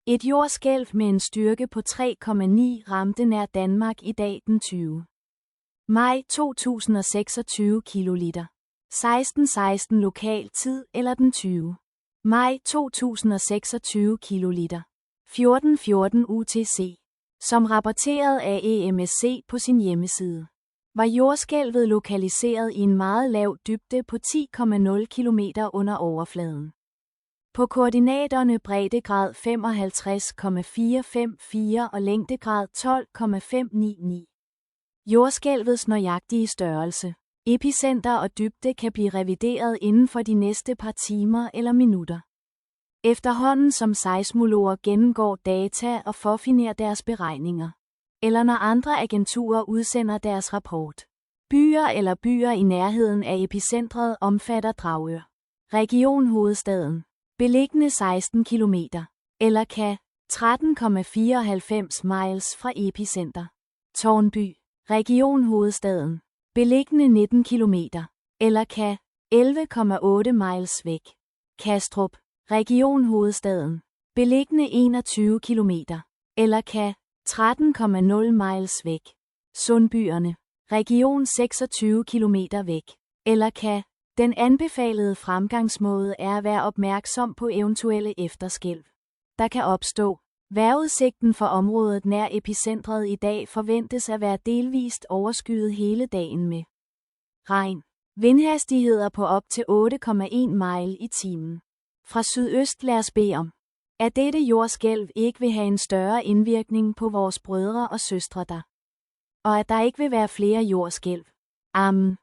Et jordskælv med en styrke på 3,9 ramte nær Danmark i dag den 20. maj 2026 kiloliter. 16:16 lokal tid eller den 20. maj 2026 kiloliter. 14:14 UTC. Som rapporteret af EMSC på sin hjemmeside, var jordskælvet lokaliseret i en meget lav dybde på 10,0 km under overfladen. På koordinaterne breddegrad 55,454 og længdegrad 12,599. Jordskælvets nøjagtige størrelse, epicenter og dybde kan blive revideret inden for de næste par timer eller minutter. Efterhånden som seismologer gennemgår data og forfinerer deres beregninger, eller når andre agenturer udsender deres rapport. Byer i nærheden af epicentret omfatter Dragør, Region Hovedstaden, beliggende 16 km, eller kan 13,94 miles fra epicenter. Tårnby, Region Hovedstaden, beliggende 19 km, eller kan 11,8 miles væk. Kastrup, Region Hovedstaden, beliggende 21 km, eller kan 13,0 miles væk. Sundbyerne, Region 26 km væk, eller kan. Den anbefalede fremgangsmåde er at være opmærksom på eventuelle efterskælv, der kan opstå. Vejrudsigten for området nær epicentret i dag forventes at være delvist overskyet hele dagen med regn. Vindhastigheder på op til 8,1 mile i timen. Fra sydøst lad os bede om, at dette jordskælv ikke vil have en større indvirkning på vores brødre og søstre der. Og at der ikke vil være flere jordskælv. Amen.